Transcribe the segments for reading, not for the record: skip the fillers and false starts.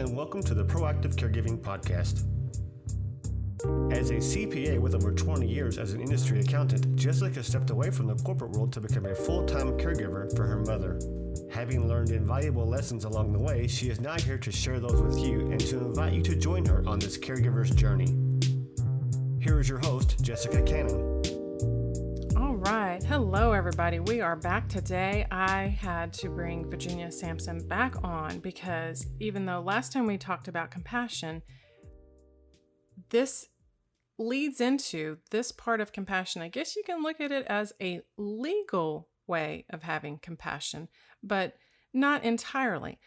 and welcome to the Proactive Caregiving Podcast. As a CPA with over 20 years as an industry accountant, Jessica stepped away from the corporate world to become a full-time caregiver for her mother. Having learned invaluable lessons along the way, she is now here to share those with you and to invite you to join her on this caregiver's journey. Here is your host, Jessica Cannon. All right. Hello, everybody. We are back today. I had to bring Virginia Sampson back on because even though last time we talked about compassion, this leads into this part of compassion. I guess you can look at it as a legal way of having compassion, but not entirely.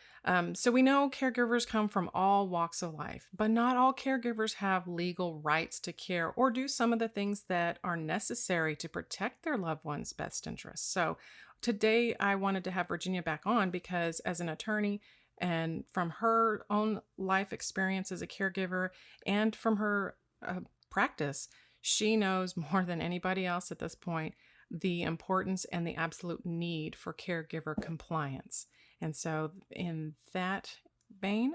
So we know caregivers come from all walks of life, but not all caregivers have legal rights to care or do some of the things that are necessary to protect their loved one's best interests. So today I wanted to have Virginia back on because as an attorney and from her own life experience as a caregiver and from her practice, she knows more than anybody else at this point the importance and the absolute need for caregiver compliance. And so in that vein,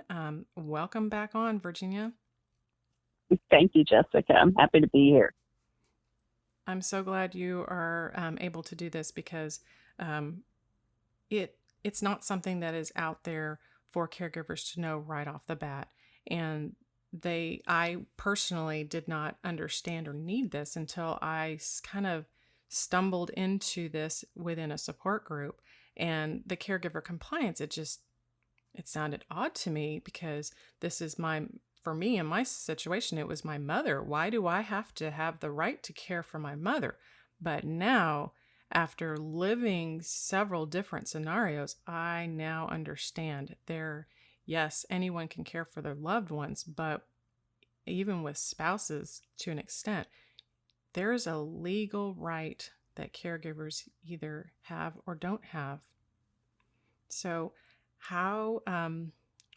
welcome back on, Virginia. Thank you, Jessica. I'm happy to be here. I'm so glad you are able to do this because it's not something that is out there for caregivers to know right off the bat. And I personally did not understand or need this until I kind of stumbled into this within a support group. And the caregiver compliance, it sounded odd to me because this is for me in my situation, it was my mother. Why do I have to have the right to care for my mother? But now, after living several different scenarios, I now understand yes, anyone can care for their loved ones, but even with spouses to an extent, there is a legal right that caregivers either have or don't have. So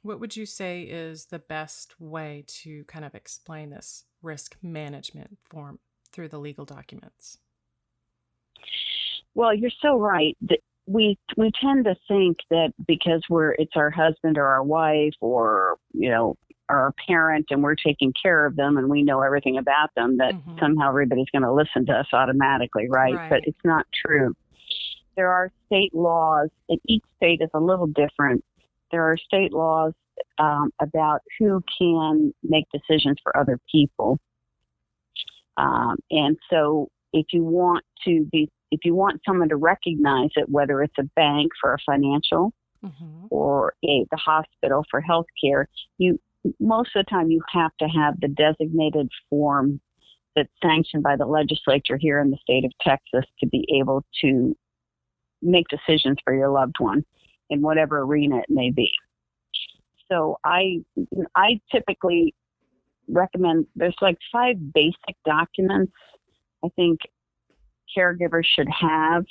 what would you say is the best way to kind of explain this risk management form through the legal documents? Well, you're so right. We tend to think that because it's our husband or our wife or, our parent and we're taking care of them and we know everything about them, that somehow everybody's going to listen to us automatically, right? But it's not true. There are state laws, and each state is a little different. There are state laws about who can make decisions for other people. And so if you want someone to recognize it, whether it's a bank for a financial or the hospital for healthcare, most of the time you have to have the designated form that's sanctioned by the legislature here in the state of Texas to be able to make decisions for your loved one in whatever arena it may be. So I typically recommend, there's like 5 basic documents I think caregivers should have.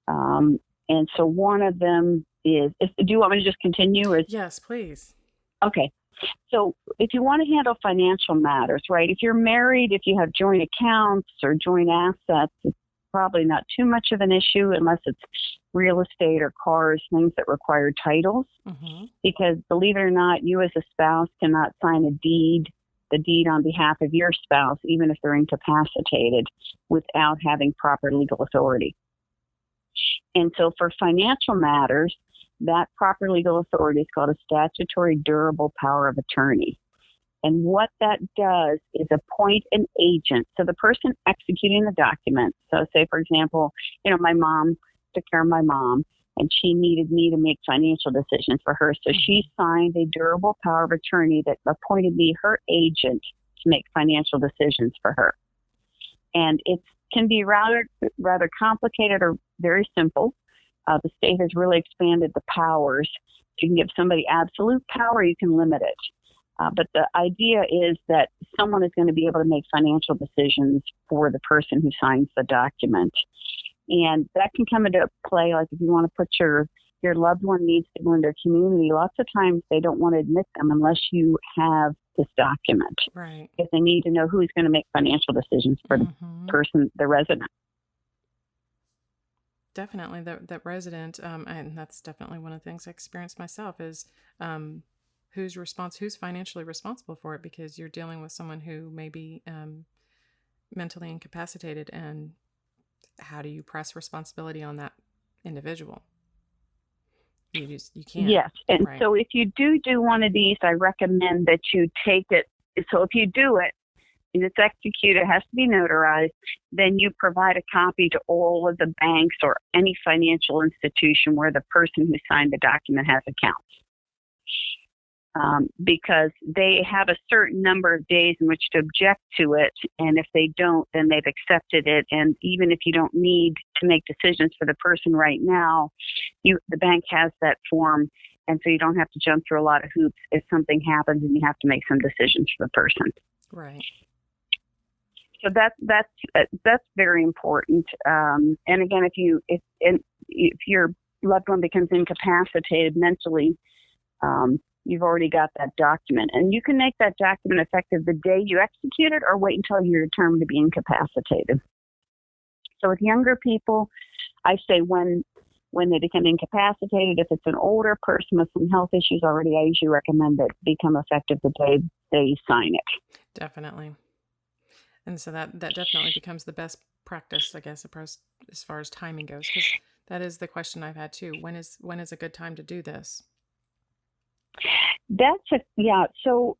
And so one of them is, do you want me to just continue? Yes, please. Okay. So if you want to handle financial matters, right, if you're married, if you have joint accounts or joint assets, it's probably not too much of an issue unless it's real estate or cars, things that require titles. Because believe it or not, you as a spouse cannot sign the deed on behalf of your spouse, even if they're incapacitated, without having proper legal authority. And so for financial matters, that proper legal authority is called a statutory durable power of attorney. And what that does is appoint an agent. So the person executing the document, so say, for example, my mom took care of my mom, and she needed me to make financial decisions for her. So she signed a durable power of attorney that appointed me her agent to make financial decisions for her. And it can be rather complicated or very simple. The state has really expanded the powers. You can give somebody absolute power, you can limit it. But the idea is that someone is going to be able to make financial decisions for the person who signs the document. And that can come into play, like if you want to put your loved one needs to go into a community, lots of times they don't want to admit them unless you have this document. Right. If they need to know who's going to make financial decisions for the person, the resident. Definitely, that resident, and that's definitely one of the things I experienced myself is who's financially responsible for it, because you're dealing with someone who may be mentally incapacitated, and how do you press responsibility on that individual? You can't. Yes. And right. so if you do one of these, I recommend that you take it. So if you do it and it's executed, it has to be notarized, then you provide a copy to all of the banks or any financial institution where the person who signed the document has accounts. Because they have a certain number of days in which to object to it, and if they don't, then they've accepted it. And even if you don't need to make decisions for the person right now, the bank has that form, and so you don't have to jump through a lot of hoops if something happens and you have to make some decisions for the person. Right. So that's very important. And again, if your loved one becomes incapacitated mentally, you've already got that document, and you can make that document effective the day you execute it, or wait until you're determined to be incapacitated. So with younger people, I say when they become incapacitated, if it's an older person with some health issues already, I usually recommend that become effective the day they sign it. Definitely. And so that definitely becomes the best practice, I guess, as far as timing goes, because that is the question I've had too. When is a good time to do this? So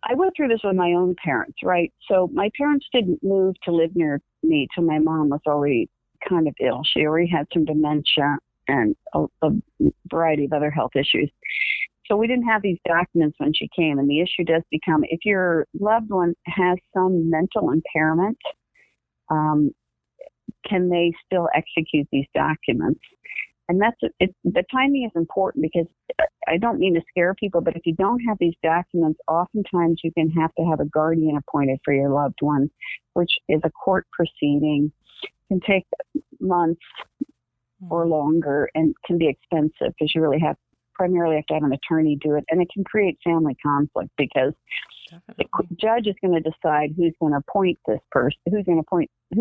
I went through this with my own parents, right? So my parents didn't move to live near me till my mom was already kind of ill. She already had some dementia and a variety of other health issues. So we didn't have these documents when she came. And the issue does become, if your loved one has some mental impairment, can they still execute these documents? And the timing is important, because I don't mean to scare people, but if you don't have these documents, oftentimes you can have to have a guardian appointed for your loved one, which is a court proceeding. It can take months or longer and can be expensive, because you really primarily have to have an attorney do it. And it can create family conflict, because the judge is going to decide who's going to appoint this person, who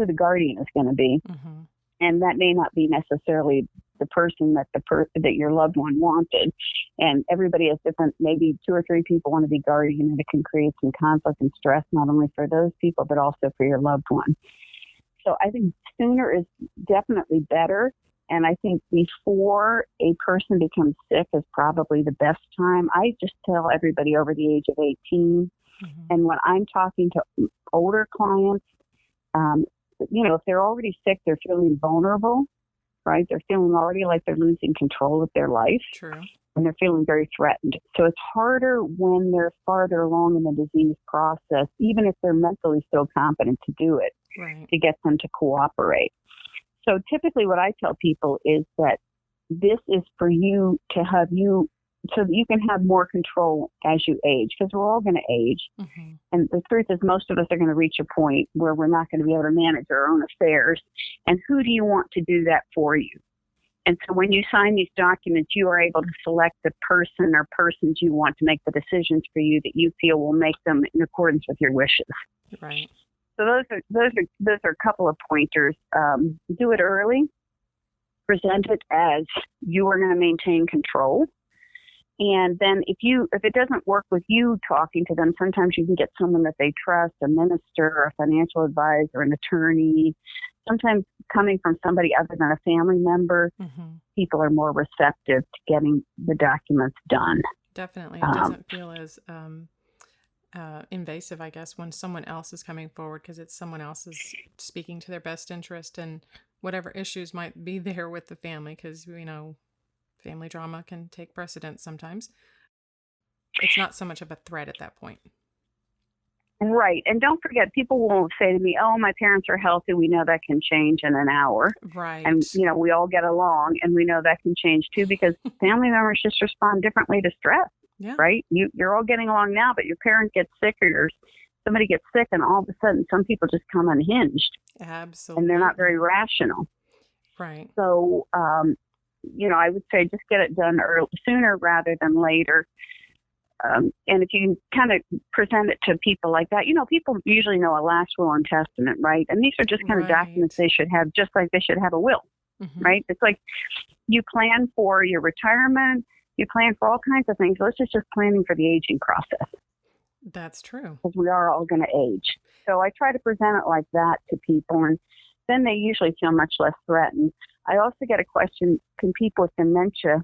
the guardian is going to be. Mm-hmm. And that may not be necessarily the person that your loved one wanted. And everybody has different, maybe 2 or 3 people want to be guardian, and it can create some conflict and stress, not only for those people, but also for your loved one. So I think sooner is definitely better. And I think before a person becomes sick is probably the best time. I just tell everybody over the age of 18. Mm-hmm. And when I'm talking to older clients, if they're already sick, they're feeling vulnerable, right? They're feeling already like they're losing control of their life. True. And they're feeling very threatened. So it's harder when they're farther along in the disease process, even if they're mentally still competent to do it, right, to get them to cooperate. So typically what I tell people is that this is for you to have so that you can have more control as you age, because we're all going to age. Mm-hmm. And the truth is, most of us are going to reach a point where we're not going to be able to manage our own affairs. And who do you want to do that for you? And so when you sign these documents, you are able to select the person or persons you want to make the decisions for you that you feel will make them in accordance with your wishes. Right. So those are a couple of pointers. Do it early. Present it as you are going to maintain control. And then if it doesn't work with you talking to them, sometimes you can get someone that they trust, a minister, a financial advisor, an attorney. Sometimes coming from somebody other than a family member, mm-hmm. people are more receptive to getting the documents done. Definitely. It doesn't feel as invasive, I guess, when someone else is coming forward, because it's someone else is speaking to their best interest and whatever issues might be there with the family, because, family drama can take precedence sometimes. It's not so much of a threat at that point. Right. And don't forget, people won't say to me, oh, my parents are healthy. We know that can change in an hour. Right. And, we all get along, and we know that can change too, because family members just respond differently to stress. Yeah. Right. You're all getting along now, but your parent gets sick, or somebody gets sick, and all of a sudden some people just come unhinged. Absolutely. And they're not very rational. Right. So, I would say just get it done sooner rather than later. And if you can kind of present it to people like that, people usually know a last will and testament, right? And these are just kind of documents they should have, just like they should have a will, mm-hmm. right? It's like you plan for your retirement, you plan for all kinds of things versus just planning for the aging process. That's true. Because we are all going to age. So I try to present it like that to people, and then they usually feel much less threatened. I also get a question, can people with dementia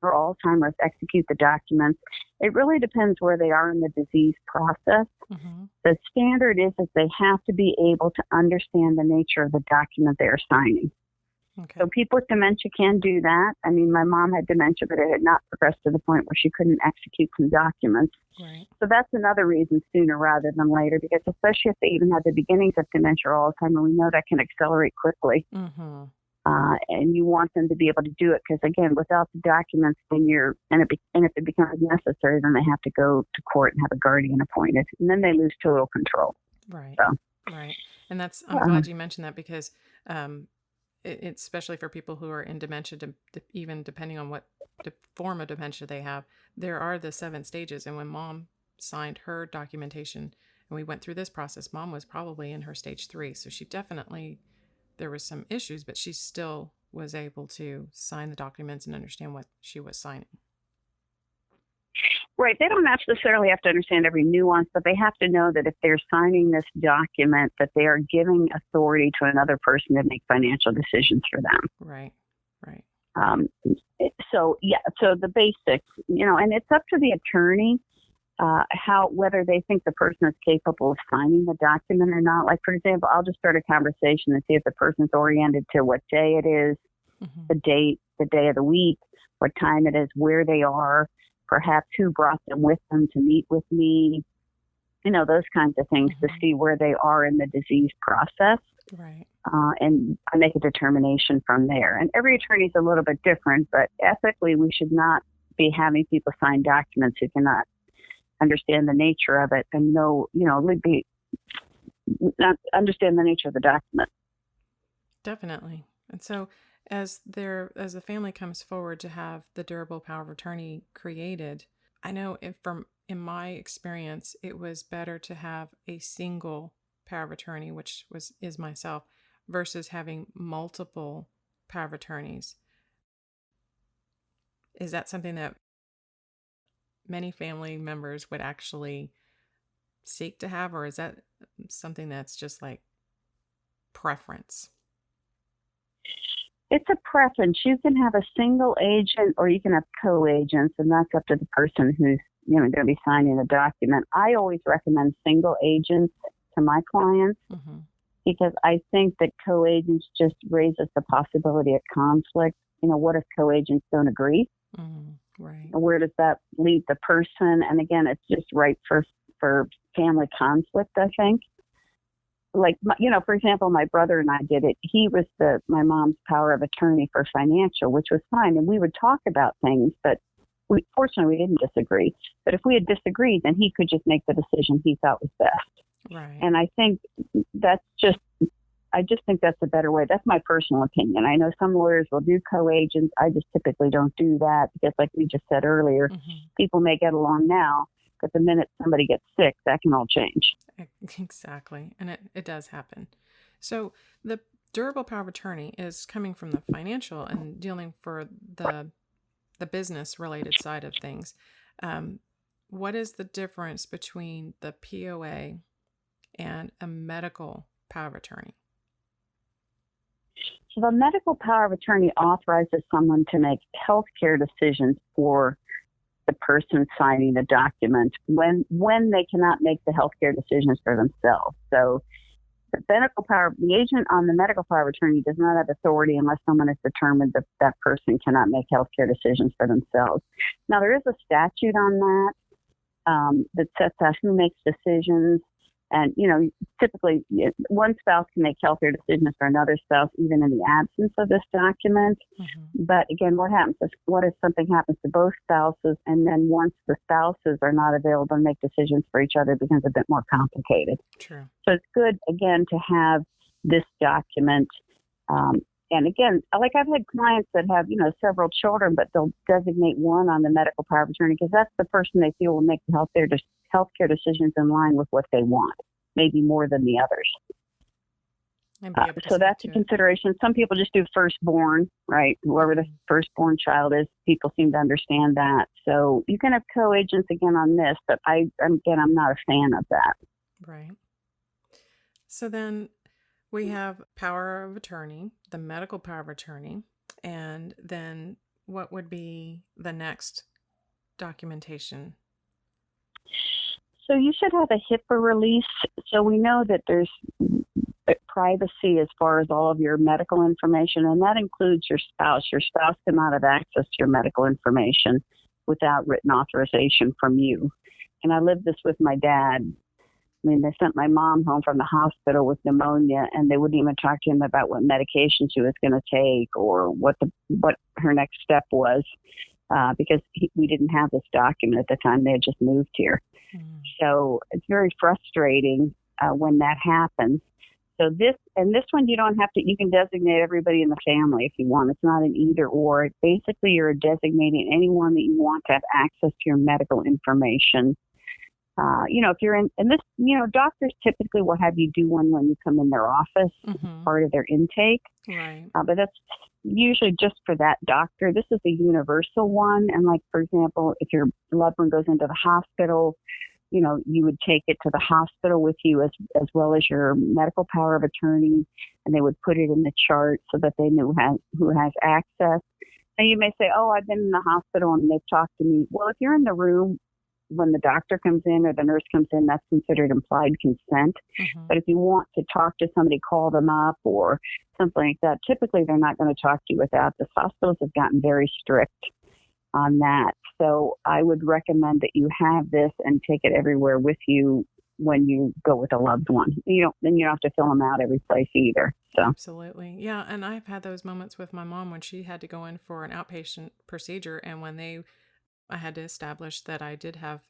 or Alzheimer's execute the documents? It really depends where they are in the disease process. Mm-hmm. The standard is that they have to be able to understand the nature of the document they are signing. Okay. So people with dementia can do that. I mean, my mom had dementia, but it had not progressed to the point where she couldn't execute some documents. Right. So that's another reason sooner rather than later, because especially if they even have the beginnings of dementia or Alzheimer's, we know that can accelerate quickly. Mm-hmm. And you want them to be able to do it because, again, without the documents, then if it becomes necessary, then they have to go to court and have a guardian appointed, and then they lose total control. Right. So, right. And I'm glad you mentioned that, because it's especially for people who are in dementia, even depending on what form of dementia they have, there are the 7 stages. And when Mom signed her documentation and we went through this process, Mom was probably in her stage 3. So she definitely, there was some issues, but she still was able to sign the documents and understand what she was signing. Right. They don't necessarily have to understand every nuance, but they have to know that if they're signing this document, that they are giving authority to another person to make financial decisions for them. Right. Right. So the basics, and it's up to the attorney whether they think the person is capable of signing the document or not. Like, for example, I'll just start a conversation and see if the person's oriented to what day it is, Mm-hmm. the day of the week, what time it is, where they are, perhaps who brought them with them to meet with me, those kinds of things Mm-hmm. to see where they are in the disease process. Right. And I make a determination from there. And every attorney is a little bit different, but ethically, we should not be having people sign documents who cannot understand the nature of it and not understand the nature of the document. Definitely. And so as the family comes forward to have the durable power of attorney created, I know in my experience, it was better to have a single power of attorney, which is myself, versus having multiple power of attorneys. Is that something that many family members would actually seek to have, or is that something that's just like preference? It's a preference. You can have a single agent or you can have co-agents, and that's up to the person who's going to be signing the document. I always recommend single agents to my clients Mm-hmm. because I think that co-agents just raises the possibility of conflict. What if co-agents don't agree? Mm-hmm. Right. Where does that leave the person? And again, it's just right for family conflict, I think. Like, for example, my brother and I did it. He was my mom's power of attorney for financial, which was fine. And we would talk about things, but fortunately, we didn't disagree. But if we had disagreed, then he could just make the decision he thought was best. Right. And I think I just think that's a better way. That's my personal opinion. I know some lawyers will do co-agents. I just typically don't do that because, like we just said earlier, Mm-hmm. people may get along now, but the minute somebody gets sick, that can all change. Exactly. And it does happen. So the durable power of attorney is coming from the financial and dealing for the business related side of things. What is the difference between the POA and a medical power of attorney? So the medical power of attorney authorizes someone to make healthcare decisions for the person signing the document when they cannot make the healthcare decisions for themselves. So the agent on the medical power of attorney does not have authority unless someone has determined that person cannot make healthcare decisions for themselves. Now, there is a statute on that sets out who makes decisions. And, typically one spouse can make healthcare decisions for another spouse, even in the absence of this document. Mm-hmm. But again, what if something happens to both spouses, and then once the spouses are not available to make decisions for each other, it becomes a bit more complicated. True. So it's good, again, to have this document. And again, like I've had clients that have, several children, but they'll designate one on the medical power of attorney because that's the person they feel will make the healthcare decisions in line with what they want, maybe more than the others. And be able to So speak that's to a it. consideration. Some people just do firstborn, right? Whoever the firstborn child is, people seem to understand that. So you can have co-agents again on this, but I'm not a fan of that. Right. So then we have power of attorney, the medical power of attorney, and then what would be the next documentation? So you should have a HIPAA release. So we know that there's privacy as far as all of your medical information, and that includes your spouse. Your spouse cannot have access to your medical information without written authorization from you. And I lived this with my dad. I mean, they sent my mom home from the hospital with pneumonia, and they wouldn't even talk to him about what medication she was going to take or what her next step was, because we didn't have this document at the time. They had just moved here. So it's very frustrating when that happens. So this one, you don't have to, you can designate everybody in the family if you want. It's not an either or. Basically, you're designating anyone that you want to have access to your medical information. If you're in this, doctors typically will have you do one when you come in their office, part of their intake. Right. But that's usually just for that doctor. This is a universal one. And like, for example, if your loved one goes into the hospital, you would take it to the hospital with you as well as your medical power of attorney, and they would put it in the chart so that they knew who has access. And you may say, oh, I've been in the hospital and they've talked to me. Well, if you're in the room when the doctor comes in or the nurse comes in, that's considered implied consent. But if you want to talk to somebody, call them up or something like that, typically they're not going to talk to you without this. Hospitals have gotten very strict on that. So I would recommend that you have this and take it everywhere with you when you go with a loved one. Then you don't have to fill them out every place either. So Absolutely. Yeah. And I've had those moments with my mom when she had to go in for an outpatient procedure. And when I had to establish that I did have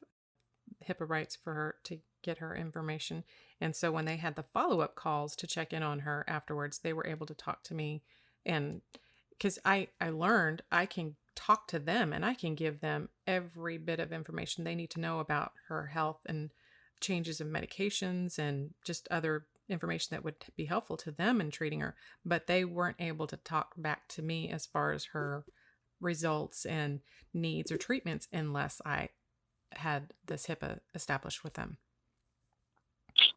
HIPAA rights for her to get her information. And so when they had the follow-up calls to check in on her afterwards, they were able to talk to me. And because I learned I can talk to them and I can give them every bit of information they need to know about her health and changes of medications and just other information that would be helpful to them in treating her. But they weren't able to talk back to me as far as her results and needs or treatments unless I had this HIPAA established with them.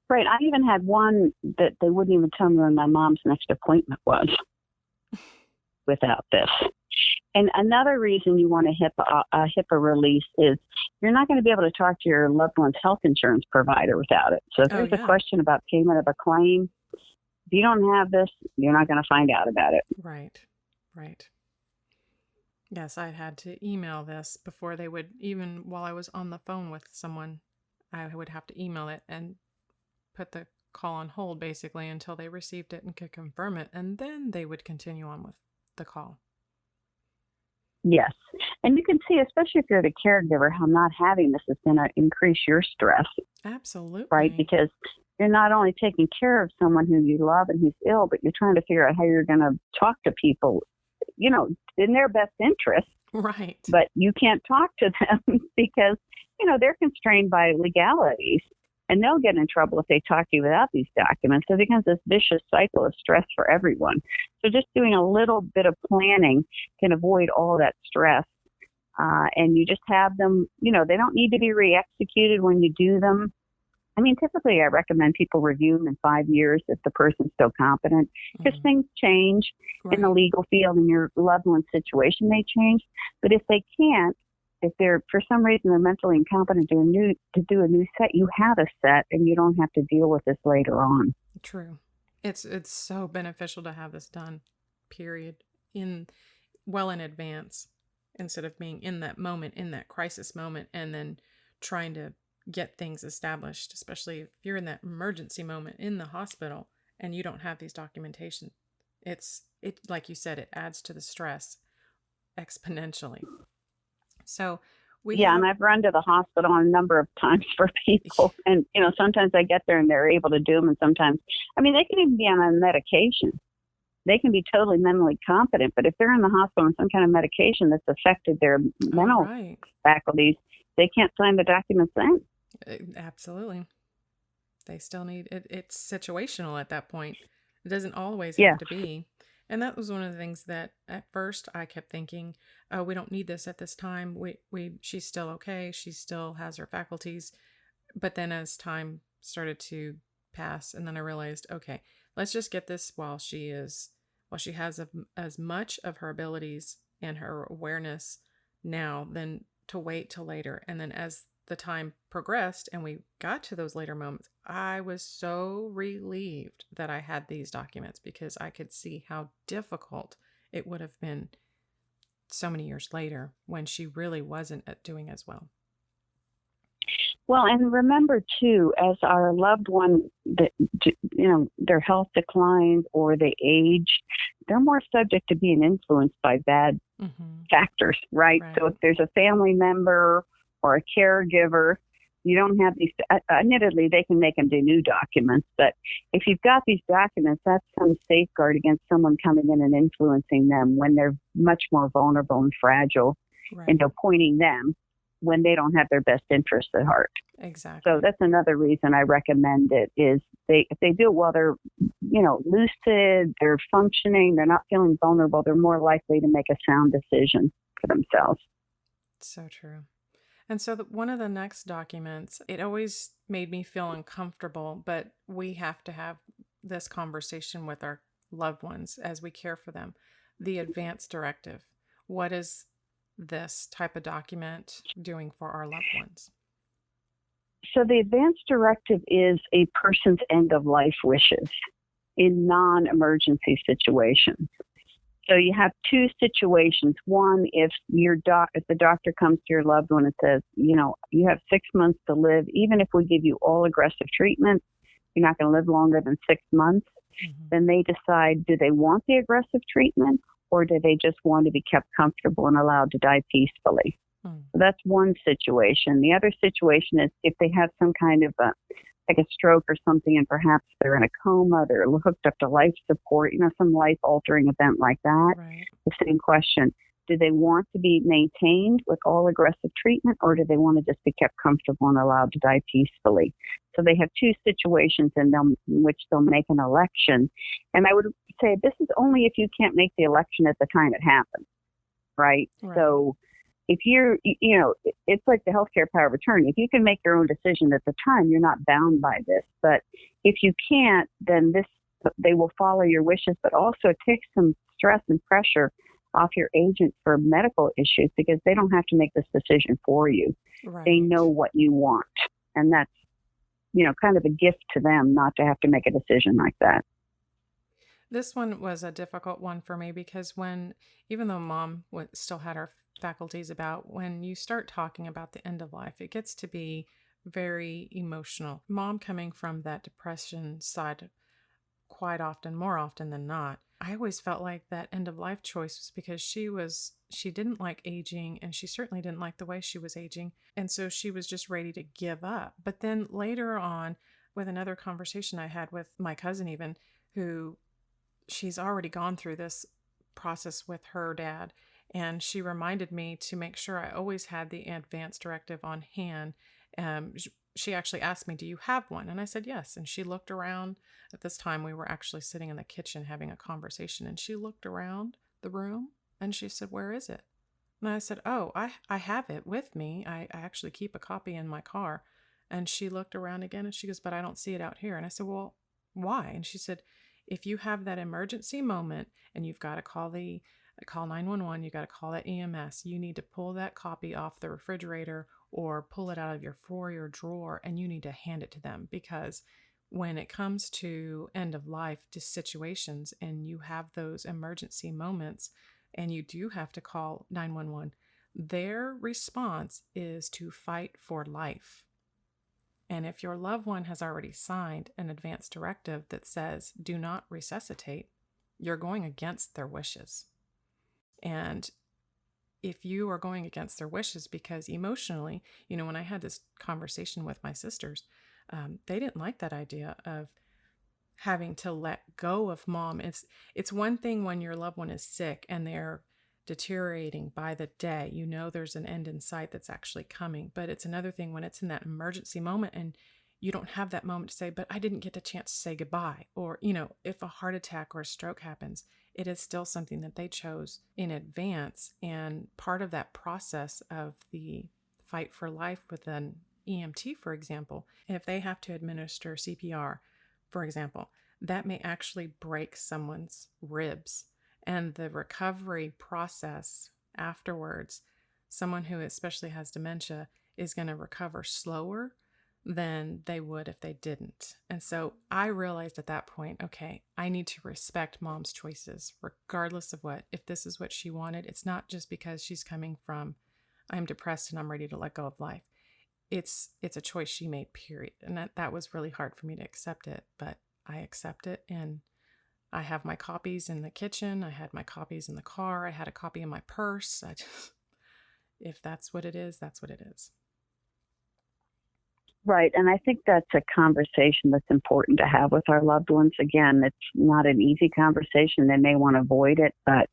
Right. I even had one that they wouldn't even tell me when my mom's next appointment was without this. And another reason you want a HIPAA release is you're not going to be able to talk to your loved one's health insurance provider without it. So if there's a question about payment of a claim, if you don't have this, you're not going to find out about it. Right. Yes, I had to email this before they would, even while I was on the phone with someone, I would have to email it and put the call on hold basically until they received it and could confirm it. And then they would continue on with the call. Yes. And you can see, especially if you're the caregiver, how not having this is going to increase your stress. Absolutely. Right? Because you're not only taking care of someone who you love and who's ill, but you're trying to figure out how you're going to talk to people, in their best interest. Right. But you can't talk to them because, they're constrained by legalities. And they'll get in trouble if they talk to you without these documents. So it becomes this vicious cycle of stress for everyone. So just doing a little bit of planning can avoid all that stress. And you just have them, they don't need to be re-executed when you do them. I mean, typically I recommend people review them in 5 years if the person's still competent, because things change in the legal field and your loved one's situation may change. But if they can't, if they're, for some reason, they're mentally incompetent to do a new set, you have a set and you don't have to deal with this later on. True. It's so beneficial to have this done, period, well in advance, instead of being in that moment, in that crisis moment, and then trying to get things established, especially if you're in that emergency moment in the hospital and you don't have these documentation. It like you said, it adds to the stress exponentially. So and I've run to the hospital a number of times for people, and sometimes I get there and they're able to do them, and sometimes, they can even be on a medication. They can be totally mentally competent, but if they're in the hospital on some kind of medication that's affected their mental faculties, they can't sign the documents then. Absolutely. They still need it. It's situational at that point. It doesn't always Yeah. have to be. And that was one of the things that at first I kept thinking, oh, we don't need this at this time. She's still okay. She still has her faculties. But then as time started to pass, and then I realized, okay, let's just get this while she has as much of her abilities and her awareness now than to wait till later. And then as the time progressed and we got to those later moments, I was so relieved that I had these documents because I could see how difficult it would have been so many years later when she really wasn't doing as well. Well, and remember too, as our loved one, their health declines or they age, they're more subject to being influenced by bad factors, right? So if there's a family member or a caregiver, you don't have these, admittedly, they can make them do new documents, but if you've got these documents, that's some safeguard against someone coming in and influencing them when they're much more vulnerable and fragile, and appointing them when they don't have their best interests at heart. Exactly. So that's another reason I recommend it is if they do it while they're, lucid, they're functioning, they're not feeling vulnerable, they're more likely to make a sound decision for themselves. So true. And so one of the next documents, it always made me feel uncomfortable, but we have to have this conversation with our loved ones as we care for them. The advance directive. What is this type of document doing for our loved ones? So the advance directive is a person's end of life wishes in non-emergency situations. So you have two situations. One, if the doctor comes to your loved one and says, you have 6 months to live, even if we give you all aggressive treatment, you're not going to live longer than 6 months. Then they decide, do they want the aggressive treatment or do they just want to be kept comfortable and allowed to die peacefully? So that's one situation. The other situation is if they have some kind of like a stroke or something, and perhaps they're in a coma, they're hooked up to life support, some life-altering event like that. Right. The same question. Do they want to be maintained with all aggressive treatment, or do they want to just be kept comfortable and allowed to die peacefully? So they have two situations in which they'll make an election. And I would say this is only if you can't make the election at the time it happens, right? So if it's like the healthcare power of attorney. If you can make your own decision at the time, you're not bound by this. But if you can't, then they will follow your wishes, but also it takes some stress and pressure off your agent for medical issues because they don't have to make this decision for you. Right. They know what you want. And that's, kind of a gift to them not to have to make a decision like that. This one was a difficult one for me because even though Mom still had her faculties when you start talking about the end of life, it gets to be very emotional. Mom coming from that depression side quite often, more often than not, I always felt like that end of life choice was because she didn't like aging and she certainly didn't like the way she was aging. And so she was just ready to give up. But then later on with another conversation I had with my cousin even, who she's already gone through this process with her dad. And she reminded me to make sure I always had the advance directive on hand. She actually asked me, do you have one? And I said, yes. And she looked around. At this time, we were actually sitting in the kitchen having a conversation. And she looked around the room and she said, where is it? And I said, oh, I have it with me. I actually keep a copy in my car. And she looked around again and she goes, but I don't see it out here. And I said, well, why? And she said, if you have that emergency moment and you've got to call 911, you got to call that EMS, you need to pull that copy off the refrigerator or pull it out of your drawer and you need to hand it to them, because when it comes to end of life situations and you have those emergency moments and you do have to call 911, their response is to fight for life. And if your loved one has already signed an advance directive that says do not resuscitate, you're going against their wishes. And if you are going against their wishes because emotionally, when I had this conversation with my sisters, they didn't like that idea of having to let go of Mom. It's one thing when your loved one is sick and they're deteriorating by the day, there's an end in sight that's actually coming. But it's another thing when it's in that emergency moment and you don't have that moment to say, but I didn't get the chance to say goodbye. Or, if a heart attack or a stroke happens, it is still something that they chose in advance. And part of that process of the fight for life with an EMT, for example, if they have to administer CPR, for example, that may actually break someone's ribs. And the recovery process afterwards, someone who especially has dementia is going to recover slower than they would if they didn't. And so I realized at that point, okay, I need to respect mom's choices, regardless of if this is what she wanted. It's not just because she's coming from, I'm depressed and I'm ready to let go of life. It's a choice she made, period. And that was really hard for me to accept it, but I accept it. And I have my copies in the kitchen. I had my copies in the car. I had a copy in my purse. If that's what it is, that's what it is. Right. And I think that's a conversation that's important to have with our loved ones. Again, it's not an easy conversation. They may want to avoid it, but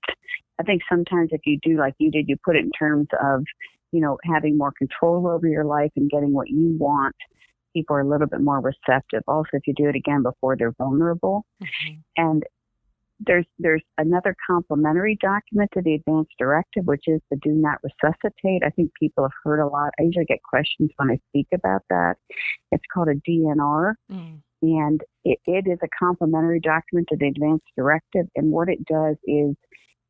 I think sometimes if you do like you did, you put it in terms of, having more control over your life and getting what you want, people are a little bit more receptive. Also, if you do it again before they're vulnerable. Mm-hmm. And there's another complementary document to the advance directive, which is the do not resuscitate. I think people have heard a lot. I usually get questions when I speak about that. It's called a DNR, and it is a complementary document to the advance directive. And what it does is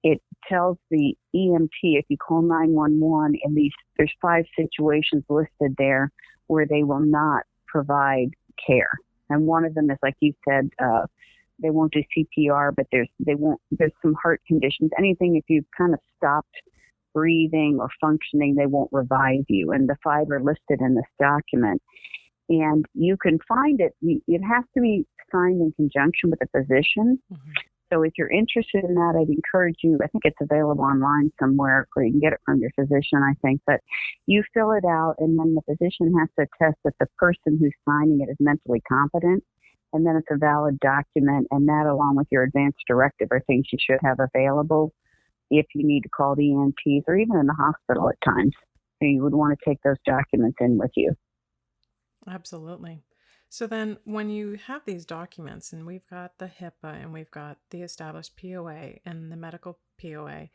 it tells the EMT, if you call 911, there's 5 situations listed there where they will not provide care. And one of them is, like you said, they won't do CPR, but there's some heart conditions. Anything, if you've kind of stopped breathing or functioning, they won't revive you. And the 5 are listed in this document. And you can find it. It has to be signed in conjunction with a physician. Mm-hmm. So if you're interested in that, I'd encourage you, I think it's available online somewhere, or you can get it from your physician, I think. But you fill it out, and then the physician has to attest that the person who's signing it is mentally competent. And then it's a valid document, and that, along with your advance directive, are things you should have available if you need to call the EMTs, or even in the hospital at times. So you would want to take those documents in with you. Absolutely. So then when you have these documents, and we've got the HIPPA, and we've got the established POA and the medical POA,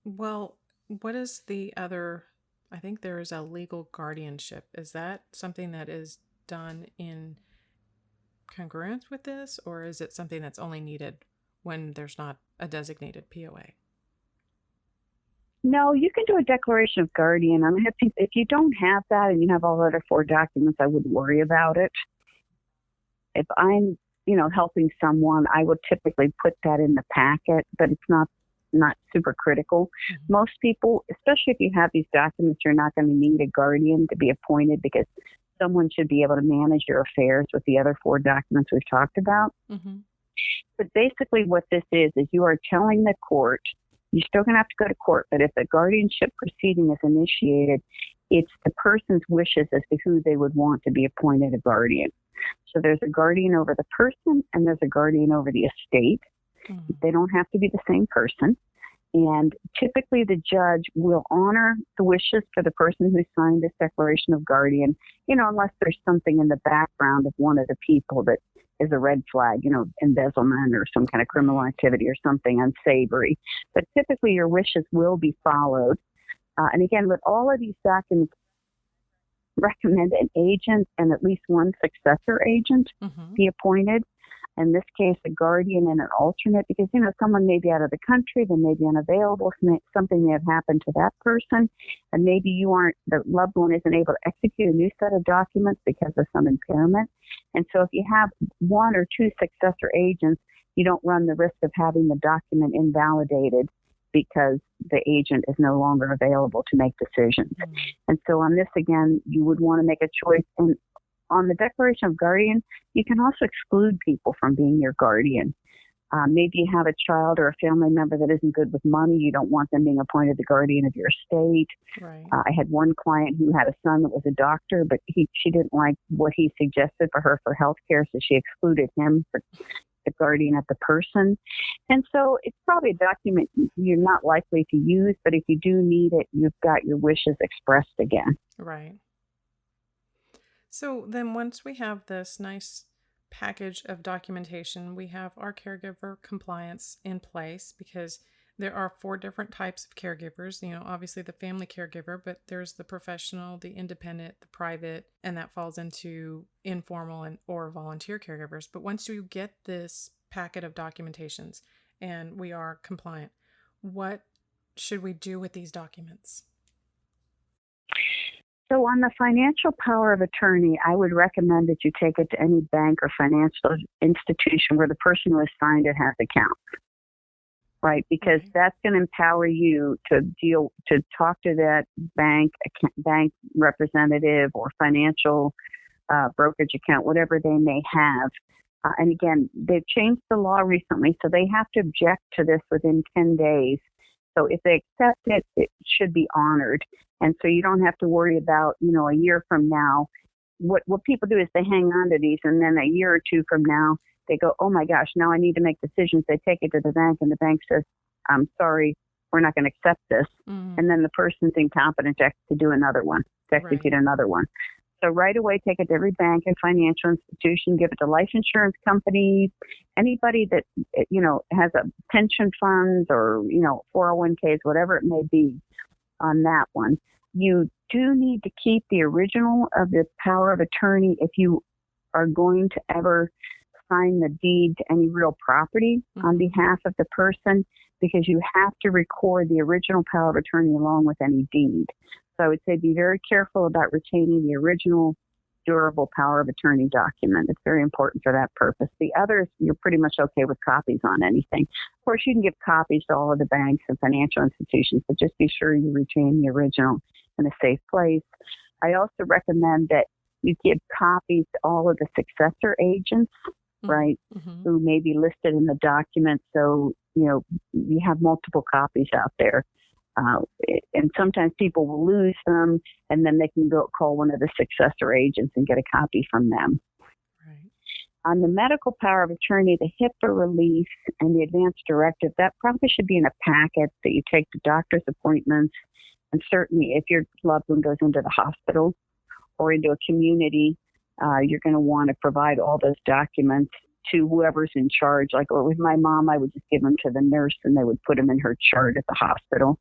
well, what is the other? I think there is a legal guardianship. Is that something that is done in congruence with this, or is it something that's only needed when there's not a designated POA? No, you can do a declaration of guardian. I mean, if you don't have that and you have all the other 4 documents, I wouldn't worry about it. If I'm, helping someone, I would typically put that in the packet, but it's not super critical. Mm-hmm. Most people, especially if you have these documents, you're not going to need a guardian to be appointed, because someone should be able to manage your affairs with the other 4 documents we've talked about. Mm-hmm. But basically what this is you are telling the court, you're still going to have to go to court, but if a guardianship proceeding is initiated, it's the person's wishes as to who they would want to be appointed a guardian. So there's a guardian over the person, and there's a guardian over the estate. Mm-hmm. They don't have to be the same person. And typically the judge will honor the wishes for the person who signed this declaration of guardian, unless there's something in the background of one of the people that is a red flag, embezzlement or some kind of criminal activity or something unsavory. But typically your wishes will be followed. And again, with all of these documents, recommend an agent and at least one successor agent be appointed. In this case, a guardian and an alternate, because, someone may be out of the country, they may be unavailable, something may have happened to that person, and maybe the loved one isn't able to execute a new set of documents because of some impairment. And so if you have 1 or 2 successor agents, you don't run the risk of having the document invalidated because the agent is no longer available to make decisions. Mm-hmm. And so on this, again, you would want to make a choice. And on the declaration of guardian, you can also exclude people from being your guardian. Maybe you have a child or a family member that isn't good with money. You don't want them being appointed the guardian of your estate. Right. I had one client who had a son that was a doctor, but she didn't like what he suggested for her for health care, so she excluded him for the guardian of the person. And so it's probably a document you're not likely to use, but if you do need it, you've got your wishes expressed again. Right. So then once we have this nice package of documentation, we have our caregiver compliance in place because there are 4 different types of caregivers. Obviously the family caregiver, but there's the professional, the independent, the private, and that falls into informal and or volunteer caregivers. But once you get this packet of documentations and we are compliant, what should we do with these documents? So on the financial power of attorney, I would recommend that you take it to any bank or financial institution where the person who has signed it has accounts, right? Because that's going to empower you to talk to that bank representative or financial brokerage account, whatever they may have. And again, they've changed the law recently, so they have to object to this within 10 days. So if they accept it, it should be honored. And so you don't have to worry about, a year from now. What people do is they hang on to these, and then a year or two from now, they go, oh my gosh, now I need to make decisions. They take it to the bank, and the bank says, I'm sorry, we're not going to accept this. Mm-hmm. And then the person's incompetent to do another one, to execute another one. So right away, take it to every bank and financial institution, give it to life insurance companies, anybody that, has a pension funds or, 401ks, whatever it may be on that one. You do need to keep the original of the power of attorney if you are going to ever sign the deed to any real property on behalf of the person, because you have to record the original power of attorney along with any deed. So I would say be very careful about retaining the original durable power of attorney document. It's very important for that purpose. The others, you're pretty much okay with copies on anything. Of course, you can give copies to all of the banks and financial institutions, but just be sure you retain the original in a safe place. I also recommend that you give copies to all of the successor agents, right, who may be listed in the document. So, you have multiple copies out there. And sometimes people will lose them, and then they can go call one of the successor agents and get a copy from them. Right. On the medical power of attorney, the HIPPA release and the advance directive, that probably should be in a packet that you take to doctor's appointments. And certainly if your loved one goes into the hospital or into a community, you're going to want to provide all those documents to whoever's in charge. Like with my mom, I would just give them to the nurse, and they would put them in her chart at the hospital.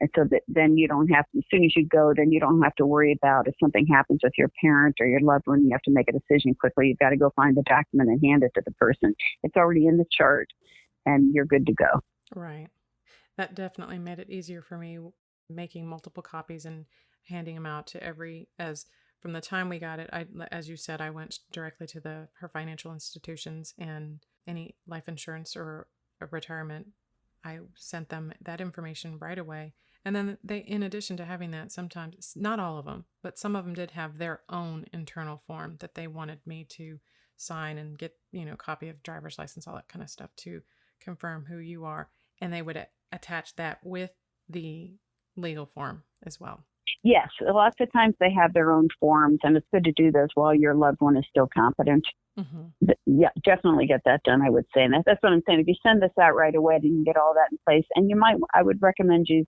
And so that then you don't have to, as soon as you go, then you don't have to worry about if something happens with your parent or your loved one, you have to make a decision quickly. You've got to go find the document and hand it to the person. It's already in the chart, and you're good to go. Right. That definitely made it easier for me, making multiple copies and handing them out to as from the time we got it, as you said, I went directly to her financial institutions, and any life insurance or a retirement, I sent them that information right away. And then they, in addition to having that, sometimes, not all of them, but some of them did have their own internal form that they wanted me to sign and get, copy of driver's license, all that kind of stuff to confirm who you are. And they would attach that with the legal form as well. Yes, lots of times they have their own forms, and it's good to do those while your loved one is still competent. Mm-hmm. Yeah, definitely get that done, I would say. And that's what I'm saying. If you send this out right away, then you can get all that in place. And I would recommend you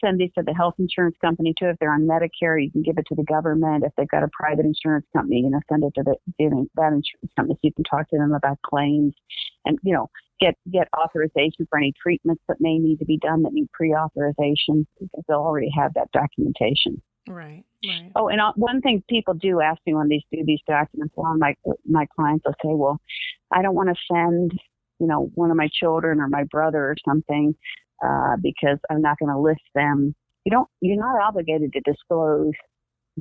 send these to the health insurance company too. If they're on Medicare, you can give it to the government. If they've got a private insurance company, send it to that insurance company so you can talk to them about claims, and get authorization for any treatments that may need to be done that need pre-authorization, because they'll already have that documentation. Right. Oh, and one thing people do ask me when they do these documents, a lot of my clients will say, well, I don't want to send, one of my children or my brother or something, because I'm not going to list them. You're not obligated to disclose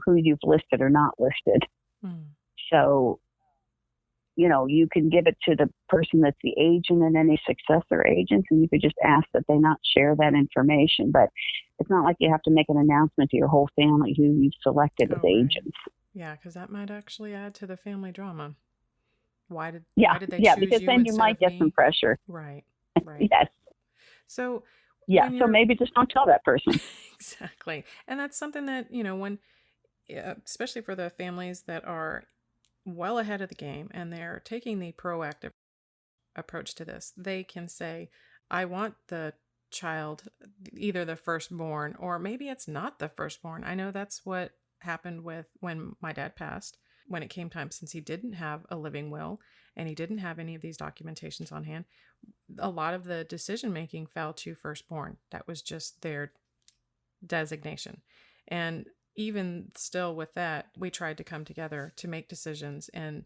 who you've listed or not listed. So, you can give it to the person that's the agent and any successor agents, and you could just ask that they not share that information. But it's not like you have to make an announcement to your whole family who you've selected as agents. Yeah, because that might actually add to the family drama. Why did they choose you? Yeah, because then you might get some pressure. Right. Yes. So so maybe just don't tell that person. Exactly. And that's something that, when, especially for the families that are well ahead of the game and they're taking the proactive approach to this, they can say, I want the child, either the firstborn, or maybe it's not the firstborn. I know that's what happened with when my dad passed, when it came time, since he didn't have a living will and he didn't have any of these documentations on hand, a lot of the decision making fell to firstborn. That was just their designation. And even still with that, we tried to come together to make decisions. And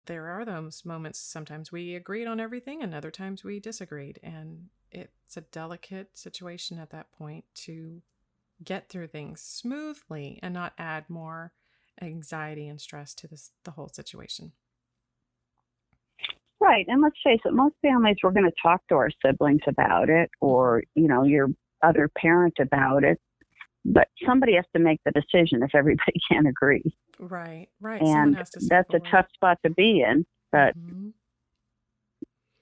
there are those moments, sometimes we agreed on everything and other times we disagreed. And it's a delicate situation at that point to get through things smoothly and not add more anxiety and stress to the whole situation. Right. And let's face it, most families, we're going to talk to our siblings about it or, your other parent about it. But somebody has to make the decision if everybody can't agree. Right. And someone has to that's a tough spot to be in, but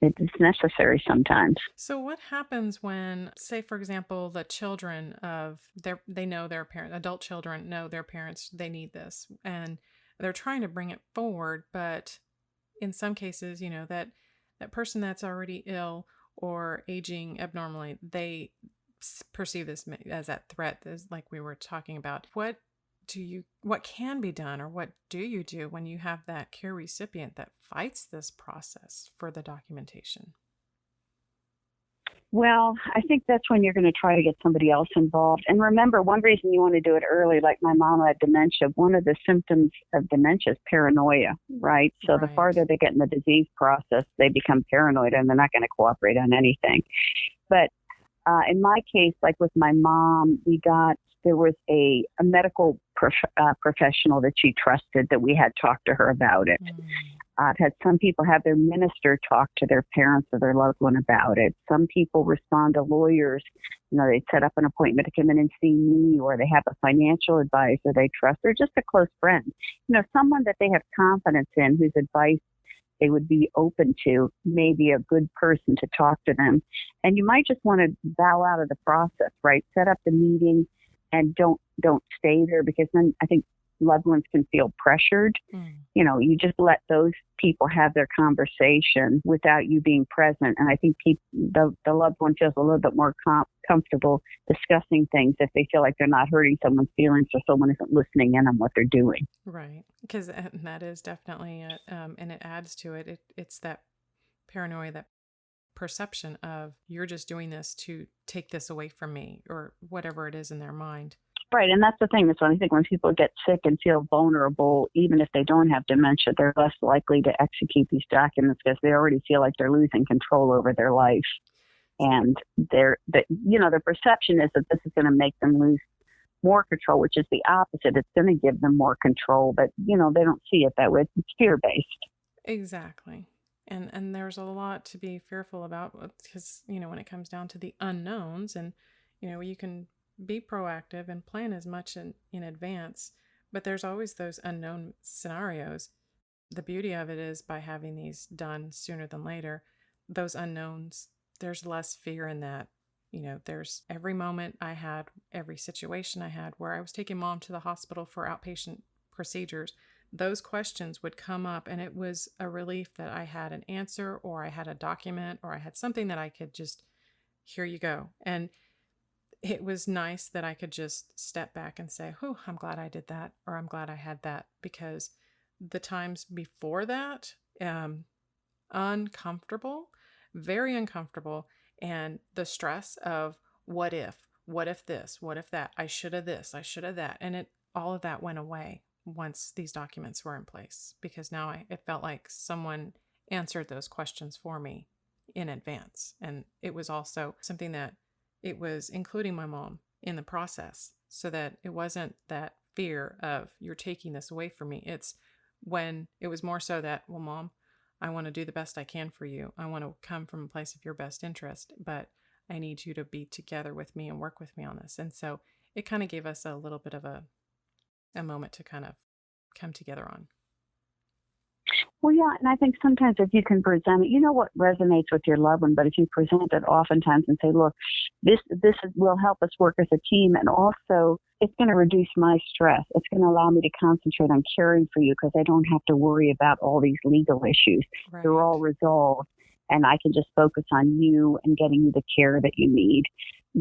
it's necessary sometimes. So what happens when, say, for example, the children they know their parent, adult children know their parents, they need this, and they're trying to bring it forward, but in some cases, that person that's already ill or aging abnormally, they perceive this as that threat, as like we were talking about. What can be done, or what do you do when you have that care recipient that fights this process for the documentation? Well, I think that's when you're going to try to get somebody else involved. And remember, one reason you want to do it early, like my mom had dementia, one of the symptoms of dementia is paranoia, right? So the farther they get in the disease process, they become paranoid and they're not going to cooperate on anything. But in my case, like with my mom, there was a medical professional that she trusted that we had talked to her about it. I've had some people have their minister talk to their parents or their loved one about it. Some people respond to lawyers. They set up an appointment to come in and see me, or they have a financial advisor they trust, or just a close friend. Someone that they have confidence in, whose advice they would be open to, maybe a good person to talk to them. And you might just want to bow out of the process, right? Set up the meeting and don't stay there, because then I think loved ones can feel pressured. You just let those people have their conversation without you being present. And I think the loved one feels a little bit more comfortable discussing things if they feel like they're not hurting someone's feelings or someone isn't listening in on what they're doing. Right. Because that is definitely it. And it adds to it. It's that paranoia, that perception of you're just doing this to take this away from me, or whatever it is in their mind. Right. And that's the thing. That's what I think when people get sick and feel vulnerable, even if they don't have dementia, they're less likely to execute these documents because they already feel like they're losing control over their life. And the perception is that this is going to make them lose more control, which is the opposite. It's going to give them more control, but, they don't see it that way. It's fear-based. Exactly. And there's a lot to be fearful about, because, when it comes down to the unknowns, and, you can be proactive and plan as much in advance, but there's always those unknown scenarios. The beauty of it is, by having these done sooner than later, those unknowns, there's less fear in that. There's every moment I had, every situation I had where I was taking mom to the hospital for outpatient procedures, those questions would come up, and it was a relief that I had an answer, or I had a document, or I had something that I could just, here you go. And it was nice that I could just step back and say, oh, I'm glad I did that, or I'm glad I had that, because the times before that, uncomfortable, very uncomfortable. And the stress of what if this, what if that, I should have this, I should have that. And all of that went away once these documents were in place, because now it felt like someone answered those questions for me in advance. And it was also something that it was including my mom in the process, so that it wasn't that fear of you're taking this away from me. It's when it was more so that, well, Mom, I want to do the best I can for you. I want to come from a place of your best interest, but I need you to be together with me and work with me on this. And so it kind of gave us a little bit of a moment to kind of come together on. Well, yeah, and I think sometimes if you can present it, what resonates with your loved one, but if you present it oftentimes and say, look, this will help us work as a team, and also it's going to reduce my stress. It's going to allow me to concentrate on caring for you because I don't have to worry about all these legal issues. Right. They're all resolved, and I can just focus on you and getting you the care that you need.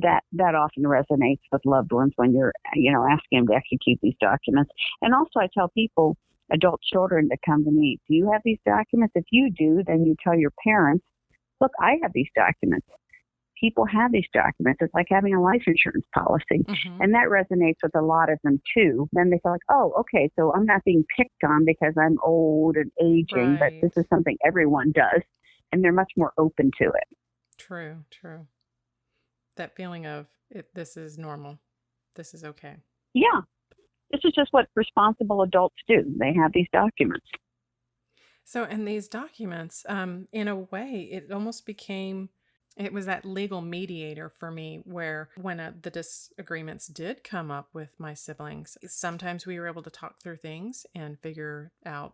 that often resonates with loved ones when you're, asking them to execute these documents. And also I tell people, adult children that come to me, do you have these documents? If you do, then you tell your parents, look, I have these documents. People have these documents. It's like having a life insurance policy. Mm-hmm. And that resonates with a lot of them too. Then they feel like, oh, okay, so I'm not being picked on because I'm old and aging, but Right. this is something everyone does. And they're much more open to it. True. That feeling of this is normal. This is okay. Yeah. This is just what responsible adults do. They have these documents. So, and these documents, in a way, it almost became, it was that legal mediator for me where when the disagreements did come up with my siblings, sometimes we were able to talk through things and figure out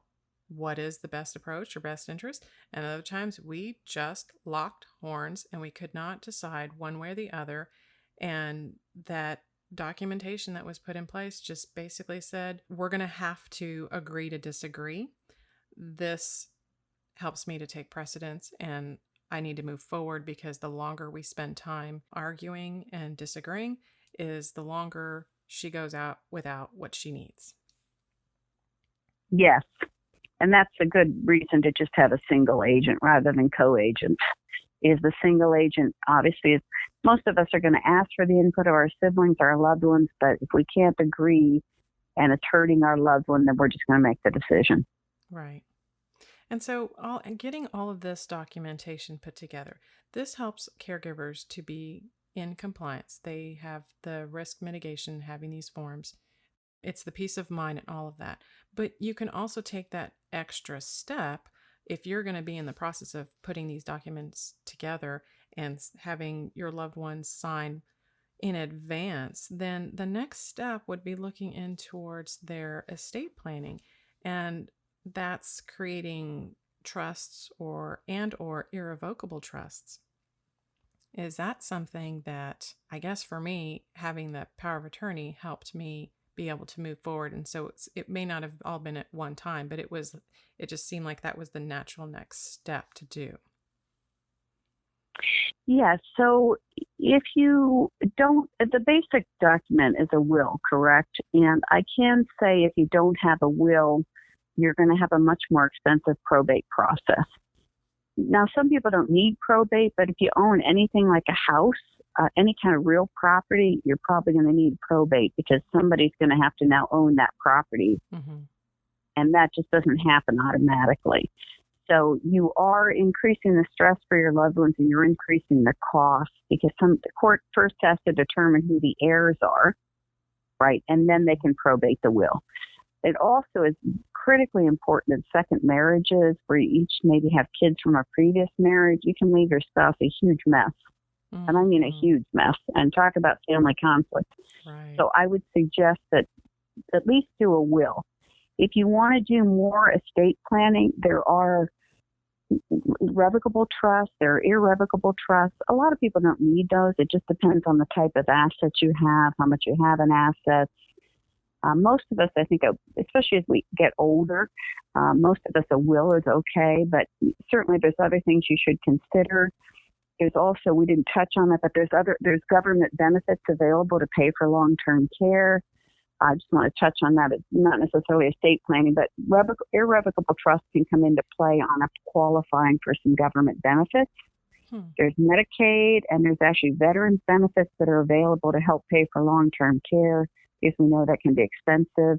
what is the best approach or best interest. And other times we just locked horns and we could not decide one way or the other. And that documentation that was put in place just basically said, we're going to have to agree to disagree. This helps me to take precedence and I need to move forward because the longer we spend time arguing and disagreeing is the longer she goes out without what she needs. Yes. And that's a good reason to just have a single agent rather than co-agents. Is the single agent, obviously, most of us are going to ask for the input of our siblings, our loved ones, but if we can't agree and it's hurting our loved one, then we're just going to make the decision. Right. And so getting all of this documentation put together, this helps caregivers to be in compliance. They have the risk mitigation having these forms. It's the peace of mind and all of that. But you can also take that extra step if you're going to be in the process of putting these documents together and having your loved ones sign in advance, then the next step would be looking in towards their estate planning. And that's creating trusts or irrevocable trusts. Is that something that, I guess for me, having the power of attorney helped me be able to move forward? And so it may not have all been at one time, but it just seemed like that was the natural next step to do. Yeah, so if you don't, the basic document is a will, correct? And I can say if you don't have a will, you're going to have a much more expensive probate process. Now, some people don't need probate, but if you own anything like a house, any kind of real property, you're probably going to need probate because somebody's going to have to now own that property. Mm-hmm. And that just doesn't happen automatically. So you are increasing the stress for your loved ones and you're increasing the cost because the court first has to determine who the heirs are, right? And then they can probate the will. It also is critically important in second marriages where you each maybe have kids from a previous marriage. You can leave your spouse a huge mess. Mm-hmm. And I mean a huge mess. And talk about family conflict. Right. So I would suggest that at least do a will. If you want to do more estate planning, there are revocable trusts, there are irrevocable trusts. A lot of people don't need those. It just depends on the type of assets you have, how much you have in assets. Most of us, I think, especially as we get older, most of us, a will is okay, but certainly there's other things you should consider. There's also, we didn't touch on it, but there's government benefits available to pay for long-term care. I just want to touch on that. It's not necessarily estate planning, but irrevocable trust can come into play on qualifying for some government benefits. There's Medicaid, and there's actually veterans benefits that are available to help pay for long-term care, because we know that can be expensive.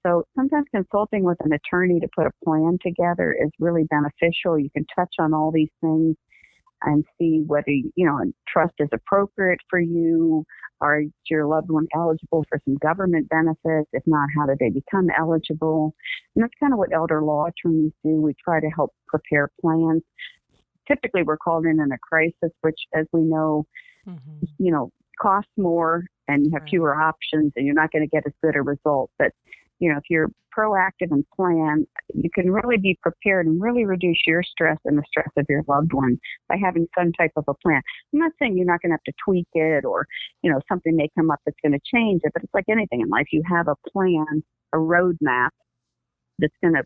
So sometimes consulting with an attorney to put a plan together is really beneficial. You can touch on all these things and see whether, trust is appropriate for you. Are your loved one eligible for some government benefits? If not, how do they become eligible? And that's kind of what elder law attorneys do. We try to help prepare plans. Typically, we're called in a crisis, which, as we know, costs more and you have fewer options and you're not going to get as good a result. But, if you're proactive and plan, you can really be prepared and really reduce your stress and the stress of your loved one by having some type of a plan. I'm not saying you're not going to have to tweak it or, something may come up that's going to change it, but it's like anything in life. You have a plan, a roadmap that's going to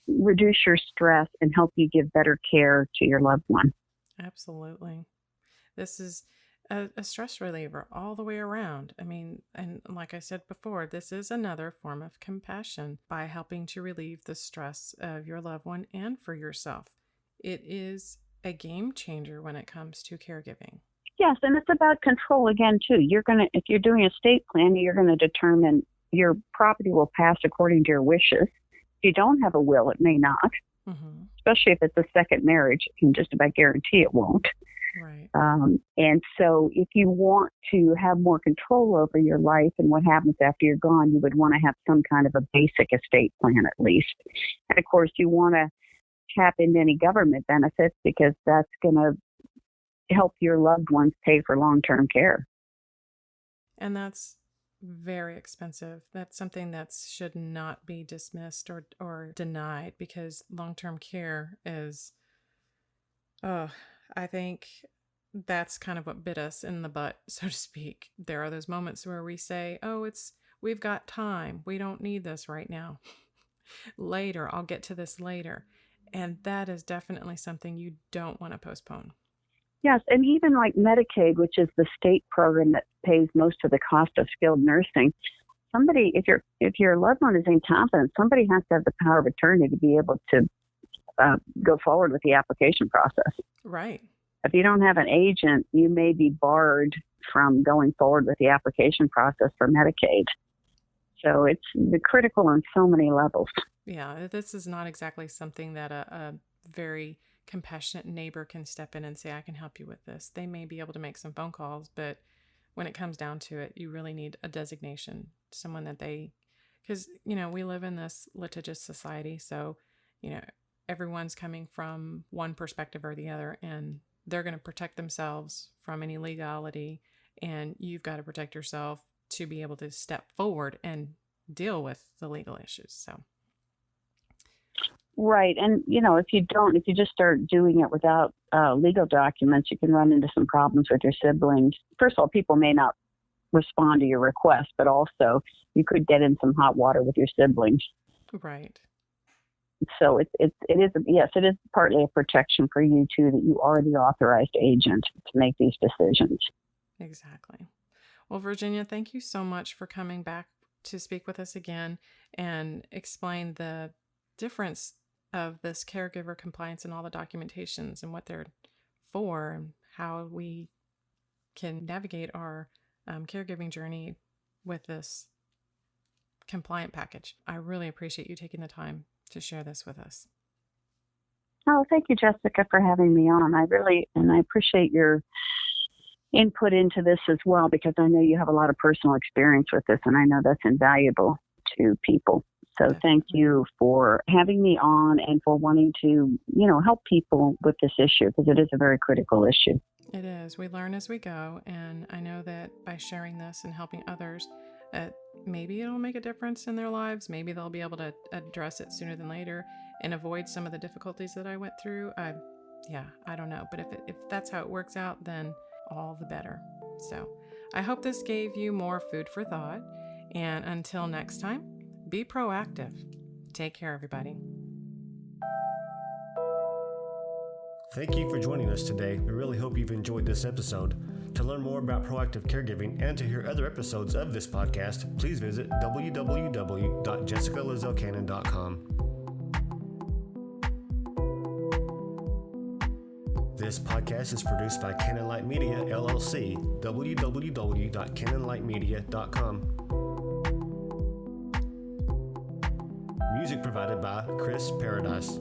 reduce your stress and help you give better care to your loved one. Absolutely. This is a stress reliever all the way around. I mean, and like I said before, this is another form of compassion by helping to relieve the stress of your loved one and for yourself. It is a game changer when it comes to caregiving. Yes, and it's about control again, too. If you're doing estate planning, you're going to determine your property will pass according to your wishes. If you don't have a will, it may not. Mm-hmm. Especially if it's a second marriage, you can just about guarantee it won't. Right. And so if you want to have more control over your life and what happens after you're gone, you would want to have some kind of a basic estate plan at least. And of course, you want to tap into any government benefits because that's going to help your loved ones pay for long-term care. And that's very expensive. That's something that should not be dismissed or denied, because long-term care is, I think that's kind of what bit us in the butt, so to speak. There are those moments where we say, we've got time. We don't need this right now. Later, I'll get to this later. And that is definitely something you don't want to postpone. Yes, and even like Medicaid, which is the state program that pays most of the cost of skilled nursing, if your loved one is incompetent, somebody has to have the power of attorney to be able to go forward with the application process. Right. If you don't have an agent, you may be barred from going forward with the application process for Medicaid. So it's critical on so many levels. Yeah, this is not exactly something that a very compassionate neighbor can step in and say, I can help you with this. They may be able to make some phone calls, but when it comes down to it, you really need a designation, someone that because, we live in this litigious society. So, everyone's coming from one perspective or the other, and they're going to protect themselves from any legality. And you've got to protect yourself to be able to step forward and deal with the legal issues. So. Right. And, if you just start doing it without legal documents, you can run into some problems with your siblings. First of all, people may not respond to your request, but also you could get in some hot water with your siblings. Right. So it is partly a protection for you too, that you are the authorized agent to make these decisions. Exactly. Well, Virginia, thank you so much for coming back to speak with us again and explain the difference of this caregiver compliance and all the documentations and what they're for and how we can navigate our caregiving journey with this compliant package. I really appreciate you taking the time to share this with us. Oh, thank you, Jessica, for having me on. I appreciate your input into this as well, because I know you have a lot of personal experience with this, and I know that's invaluable to people. So thank you for having me on and for wanting to, help people with this issue, because it is a very critical issue. It is. We learn as we go. And I know that by sharing this and helping others, maybe it'll make a difference in their lives. Maybe they'll be able to address it sooner than later and avoid some of the difficulties that I went through. I don't know. But if that's how it works out, then all the better. So I hope this gave you more food for thought. And until next time, be proactive. Take care, everybody. Thank you for joining us today. We really hope you've enjoyed this episode. To learn more about proactive caregiving and to hear other episodes of this podcast, please visit www.jessicalazelcannon.com. This podcast is produced by Cannon Light Media, LLC, www.cannonlightmedia.com. Music provided by Chris Paradise.